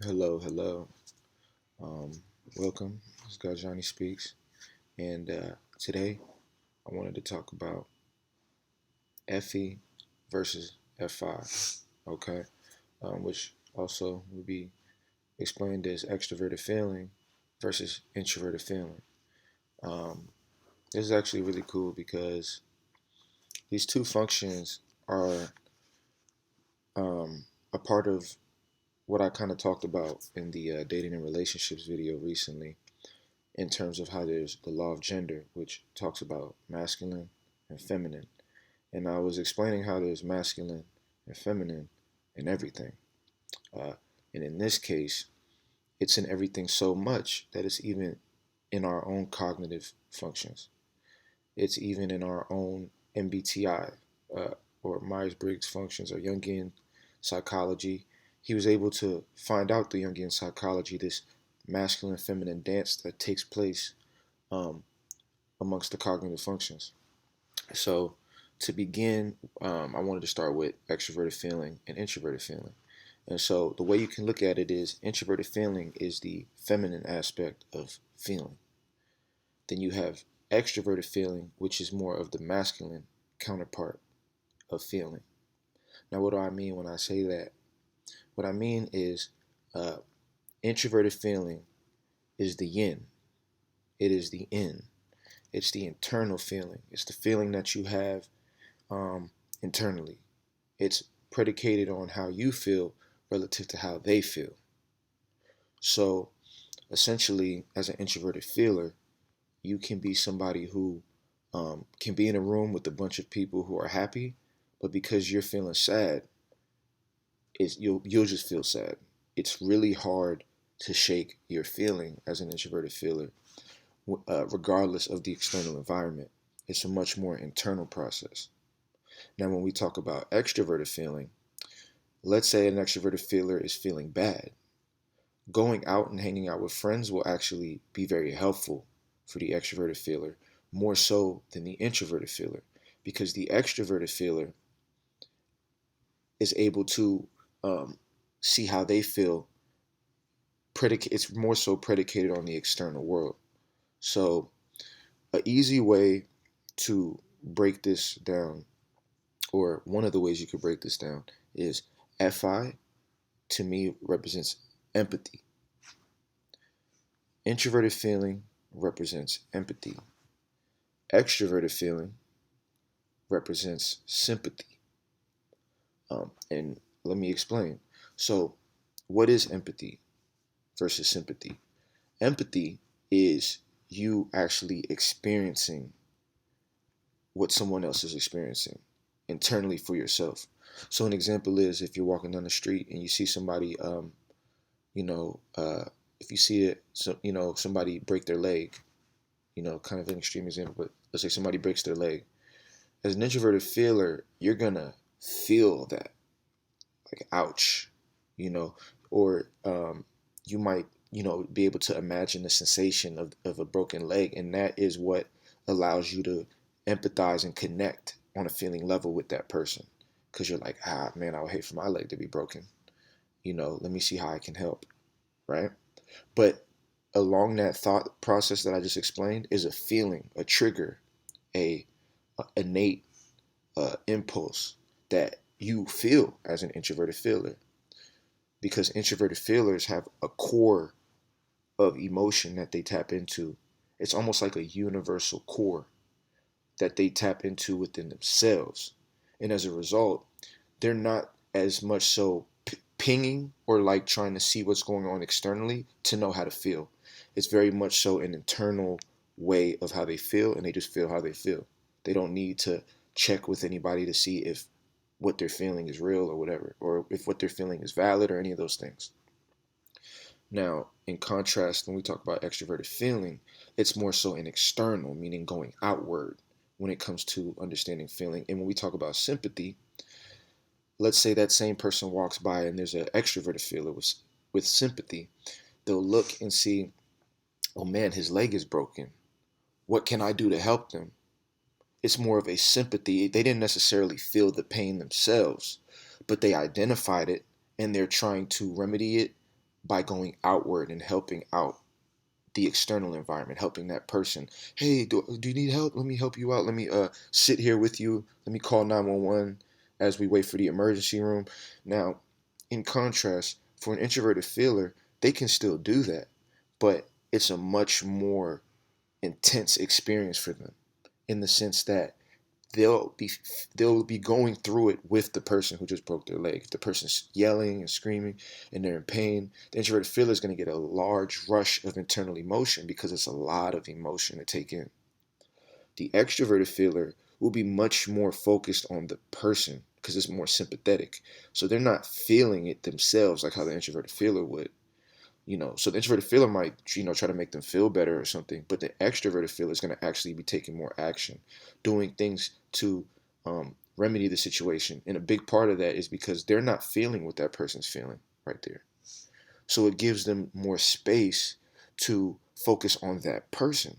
Hello, hello. Um, Welcome. This guy Johnny Speaks, and today I wanted to talk about FE versus FI. Okay, which also would be explained as extroverted feeling versus introverted feeling. Um, this is actually really cool because these two functions are a part of what I kind of talked about in the dating and relationships video recently in terms of how there's the law of gender, which talks about masculine and feminine. And I was explaining how there's masculine and feminine in everything. Uh, and in this case, it's in everything so much that it's even in our own cognitive functions. It's even in our own MBTI, or Myers-Briggs functions, or Jungian psychology. He was able to find out the Jungian psychology, this masculine feminine dance that takes place um, amongst the cognitive functions. So, to begin, I wanted to start with extroverted feeling and introverted feeling. And so, the way you can look at it is introverted feeling is the feminine aspect of feeling. Then you have extroverted feeling, which is more of the masculine counterpart of feeling. Now, what do I mean when I say that? What I mean is uh, introverted feeling is the yin, it is the in, it's the internal feeling, it's the feeling that you have um, internally. It's predicated on how you feel relative to how they feel. So essentially, as an introverted feeler, you can be somebody who can be in a room with a bunch of people who are happy, but because you're feeling sad, you'll just feel sad. It's really hard to shake your feeling as an introverted feeler, regardless of the external environment. It's a much more internal process. Now, when we talk about extroverted feeling, let's say an extroverted feeler is feeling bad. Going out and hanging out with friends will actually be very helpful for the extroverted feeler, more so than the introverted feeler, because the extroverted feeler is able to see how they feel. It's more so predicated on the external world. So, an easy way to break this down, or one of the ways you could break this down, is FI to me represents empathy. Introverted feeling represents empathy. Extroverted feeling represents sympathy. And let me explain. So, what is empathy versus sympathy? Empathy is you actually experiencing what someone else is experiencing internally for yourself. So, an example is if you're walking down the street and you see somebody, you know, uh, if you see it, so, somebody break their leg, kind of an extreme example, but let's say somebody breaks their leg. As an introverted feeler, you're gonna feel that, like, ouch, you know, or you might, be able to imagine the sensation of a broken leg, and that is what allows you to empathize and connect on a feeling level with that person, because you're like, man, I would hate for my leg to be broken. Let me see how I can help, right? But along that thought process that I just explained is a feeling, a trigger, a innate impulse that you feel as an introverted feeler, because introverted feelers have a core of emotion that they tap into. It's almost like a universal core that they tap into within themselves. And as a result, they're not as much so pinging or like trying to see what's going on externally to know how to feel. It's very much so an internal way of how they feel, and they just feel how they feel. They don't need to check with anybody to see if what they're feeling is real or whatever, or if what they're feeling is valid or any of those things. Now, in contrast, when we talk about extroverted feeling, it's more so an external, meaning going outward when it comes to understanding feeling. And when we talk about sympathy, let's say that same person walks by and there's an extroverted feeler with sympathy. They'll look and see, oh man, his leg is broken. What can I do to help them? It's more of a sympathy. They didn't necessarily feel the pain themselves, but they identified it and they're trying to remedy it by going outward and helping out the external environment, helping that person. Hey, do you need help? Let me help you out. Let me sit here with you. Let me call 911 as we wait for the emergency room. Now, in contrast, for an introverted feeler, they can still do that, but it's a much more intense experience for them in the sense that they'll be they'll be going through it with the person who just broke their leg. If the person's yelling and screaming and they're in pain, the introverted feeler is going to get a large rush of internal emotion because it's a lot of emotion to take in. The extroverted feeler will be much more focused on the person because it's more sympathetic. So they're not feeling it themselves like how the introverted feeler would. So the introverted feeler might, try to make them feel better or something, but the extroverted feeler is going to actually be taking more action, doing things to remedy the situation. And a big part of that is because they're not feeling what that person's feeling right there. So it gives them more space to focus on that person.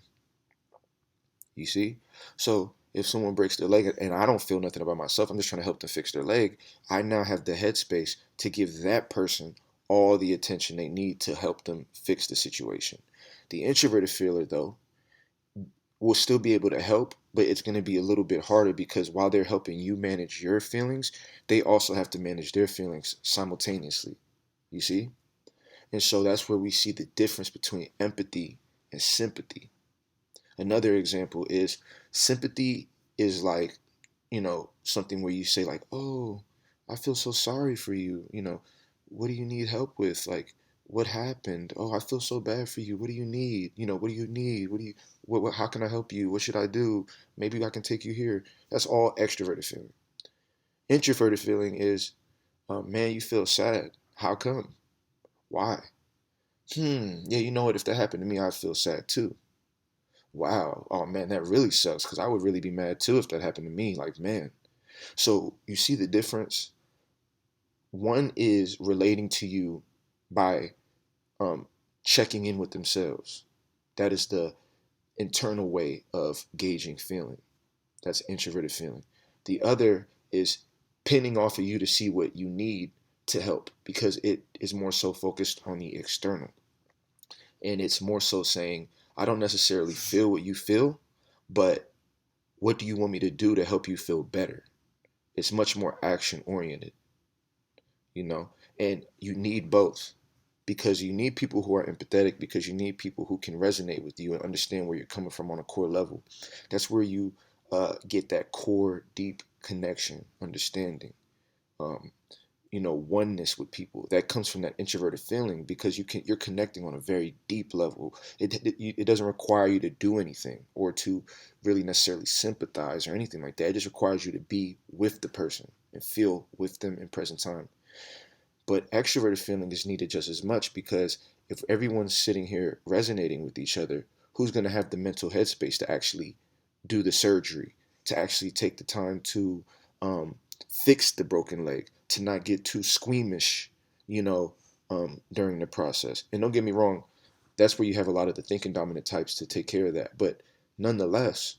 You see? So if someone breaks their leg and I don't feel nothing about myself, I'm just trying to help them fix their leg, I now have the headspace to give that person all the attention they need to help them fix the situation. The introverted feeler, though, will still be able to help, but it's going to be a little bit harder because while they're helping you manage your feelings, they also have to manage their feelings simultaneously. You see? And so that's where we see the difference between empathy and sympathy. Another example is sympathy is like, something where you say like, "Oh, I feel so sorry for you. What do you need help with? Like, what happened? Oh, I feel so bad for you. What do you need? What do you need? How can I help you? What should I do? Maybe I can take you here." That's all extroverted feeling. Introverted feeling is, man, you feel sad. How come? Why? Yeah, you know what? If that happened to me, I'd feel sad too. Wow. Oh man, that really sucks because I would really be mad too if that happened to me. Like, man. So you see the difference? One is relating to you by um, checking in with themselves. That is the internal way of gauging feeling. That's introverted feeling. The other is pinning off of you to see what you need to help because it is more so focused on the external. And it's more so saying, I don't necessarily feel what you feel, but what do you want me to do to help you feel better? It's much more action oriented, you know, and you need both because you need people who are empathetic because you need people who can resonate with you and understand where you're coming from on a core level. That's where you get that core, deep connection, understanding. Um, oneness with people that comes from that introverted feeling because you're connecting on a very deep level. It doesn't require you to do anything or to really necessarily sympathize or anything like that. It just requires you to be with the person and feel with them in present time. But extroverted feeling is needed just as much because if everyone's sitting here resonating with each other, who's going to have the mental headspace to actually do the surgery, to actually take the time to um, fix the broken leg, to not get too squeamish, during the process? And don't get me wrong, that's where you have a lot of the thinking dominant types to take care of that. But nonetheless,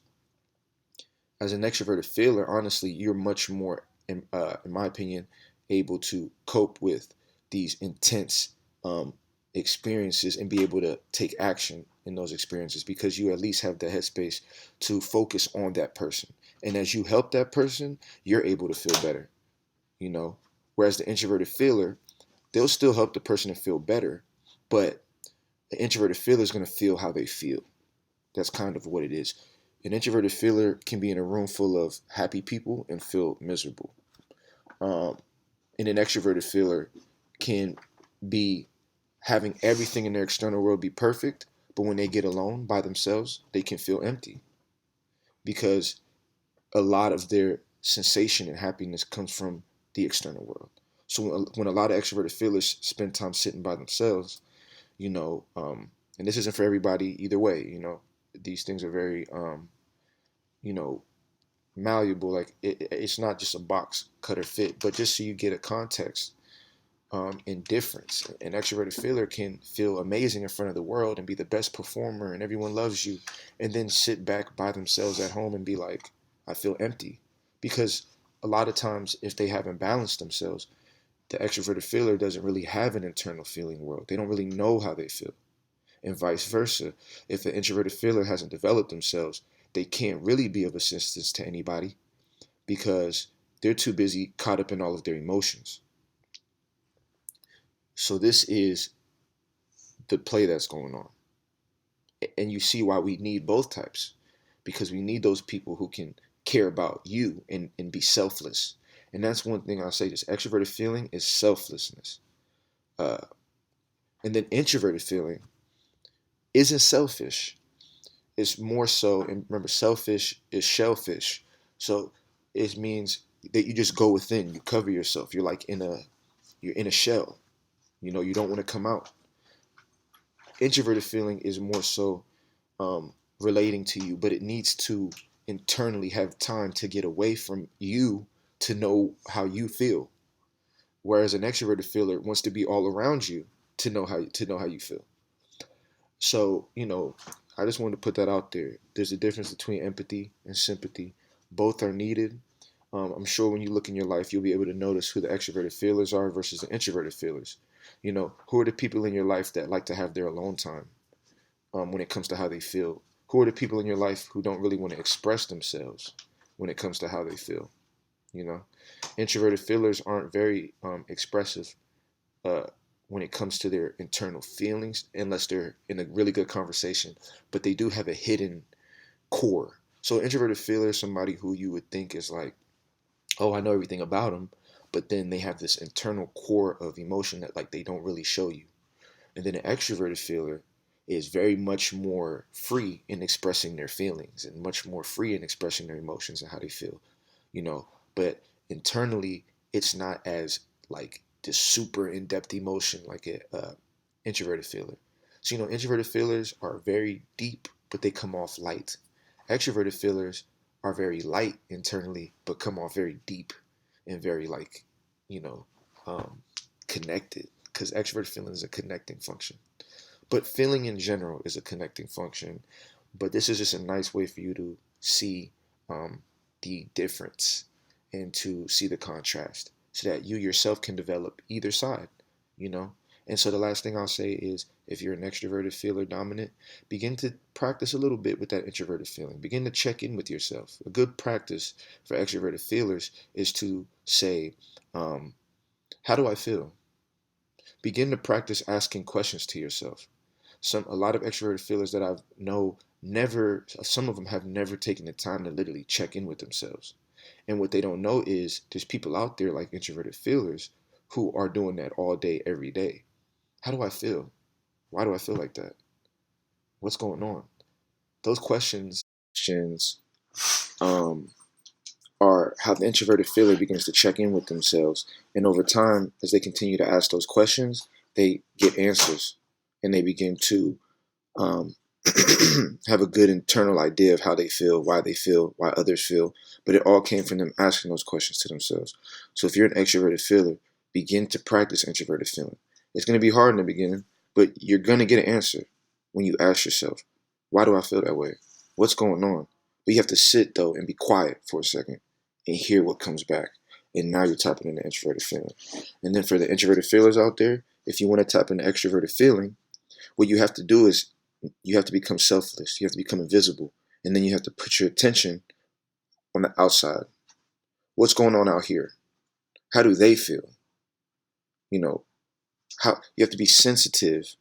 as an extroverted feeler, honestly, you're much more, in my opinion, able to cope with these intense experiences and be able to take action in those experiences because you at least have the headspace to focus on that person. And as you help that person, you're able to feel better, you know. Whereas the introverted feeler, they'll still help the person to feel better, but the introverted feeler is going to feel how they feel. That's kind of what it is. An introverted feeler can be in a room full of happy people and feel miserable. Um, and an extroverted feeler can be having everything in their external world be perfect, but when they get alone by themselves, they can feel empty because a lot of their sensation and happiness comes from the external world. So when a lot of extroverted feelers spend time sitting by themselves, and this isn't for everybody either way, these things are very, you know, malleable. Like it's not just a box cutter fit, but just so you get a context and difference. An extroverted feeler can feel amazing in front of the world and be the best performer and everyone loves you, and then sit back by themselves at home and be like, I feel empty. Because a lot of times, if they haven't balanced themselves, The extroverted feeler doesn't really have an internal feeling world. They don't really know how they feel. And vice versa. If the introverted feeler hasn't developed themselves, they can't really be of assistance to anybody because they're too busy caught up in all of their emotions. So this is the play that's going on. And you see why we need both types, because we need those people who can care about you and be selfless. And that's one thing I'll say, this extroverted feeling is selflessness. Uh, and then introverted feeling isn't selfish. It's more so, and remember, selfish is shellfish. So it means that you just go within, you cover yourself. You're in a shell. You don't want to come out. Introverted feeling is more so relating to you, but it needs to internally have time to get away from you to know how you feel. Whereas an extroverted feeler wants to be all around you to know how you feel. So, I just wanted to put that out there. There's a difference between empathy and sympathy. Both are needed. I'm sure when you look in your life, you'll be able to notice who the extroverted feelers are versus the introverted feelers. Who are the people in your life that like to have their alone time when it comes to how they feel? Who are the people in your life who don't really want to express themselves when it comes to how they feel? You know, Introverted feelers aren't very expressive uh, when it comes to their internal feelings, unless they're in a really good conversation. But they do have a hidden core. So introverted feeler is somebody who you would think is like, oh, I know everything about them, but then they have this internal core of emotion that like they don't really show you. And then an extroverted feeler is very much more free in expressing their feelings and much more free in expressing their emotions and how they feel, you know. But internally, it's not as like this super in-depth emotion like a introverted feeler. So introverted feelers are very deep, but they come off light. Extroverted feelers are very light internally, but come off very deep and very like, you know, um, connected. Because extroverted feeling is a connecting function. But feeling in general is a connecting function. But this is just a nice way for you to see um, the difference and to see the contrast so that you yourself can develop either side, you know? And so the last thing I'll say is if you're an extroverted feeler dominant, begin to practice a little bit with that introverted feeling. Begin to check in with yourself. A good practice for extroverted feelers is to say, how do I feel? Begin to practice asking questions to yourself. A lot of extroverted feelers that I know never, some of them have never taken the time to literally check in with themselves. And what they don't know is there's people out there like introverted feelers who are doing that all day, every day. How do I feel? Why do I feel like that? What's going on? Those questions um, are how the introverted feeler begins to check in with themselves. And over time, as they continue to ask those questions, they get answers and they begin to um, have a good internal idea of how they feel, why others feel. But it all came from them asking those questions to themselves. So if you're an extroverted feeler, begin to practice introverted feeling. It's going to be hard in the beginning, but you're going to get an answer when you ask yourself, why do I feel that way? What's going on? But you have to sit, though, and be quiet for a second and hear what comes back. And now you're tapping into introverted feeling. And then for the introverted feelers out there, if you want to tap into extroverted feeling, what you have to do is you have to become selfless. You have to become invisible. And then you have to put your attention on the outside. What's going on out here? How do they feel? You know, how you have to be sensitive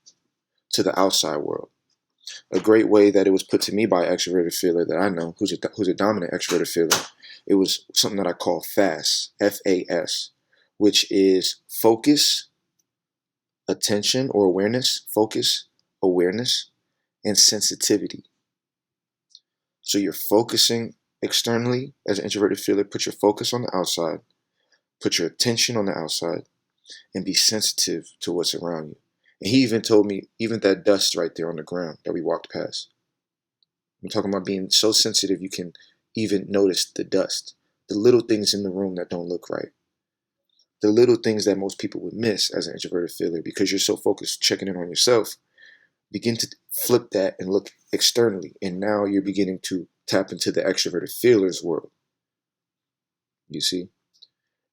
to the outside world. A great way that it was put to me by an extroverted feeler that I know, who's a dominant extroverted feeler, it was something that I call FAS, FAS, which is focus, attention or awareness, focus, awareness, and sensitivity. So you're focusing externally as an introverted feeler. Put your focus on the outside, put your attention on the outside, and be sensitive to what's around you. And he even told me, even that dust right there on the ground that we walked past. I'm talking about being so sensitive you can even notice the dust, the little things in the room that don't look right, the little things that most people would miss as an introverted feeler because you're so focused checking in on yourself. Begin to flip that and look externally. And now you're beginning to tap into the extroverted feelers world. You see?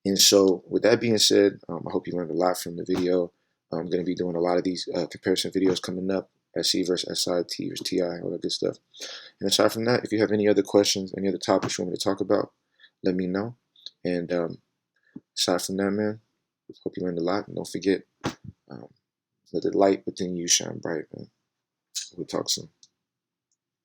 And so with that being said, I hope you learned a lot from the video. I'm going to be doing a lot of these comparison videos coming up. SC versus SI, T versus TI, all that good stuff. And aside from that, if you have any other questions, any other topics you want me to talk about, let me know. And aside from that, man, hope you learned a lot. And don't forget, let the light within you shine bright, man. We'll talk soon.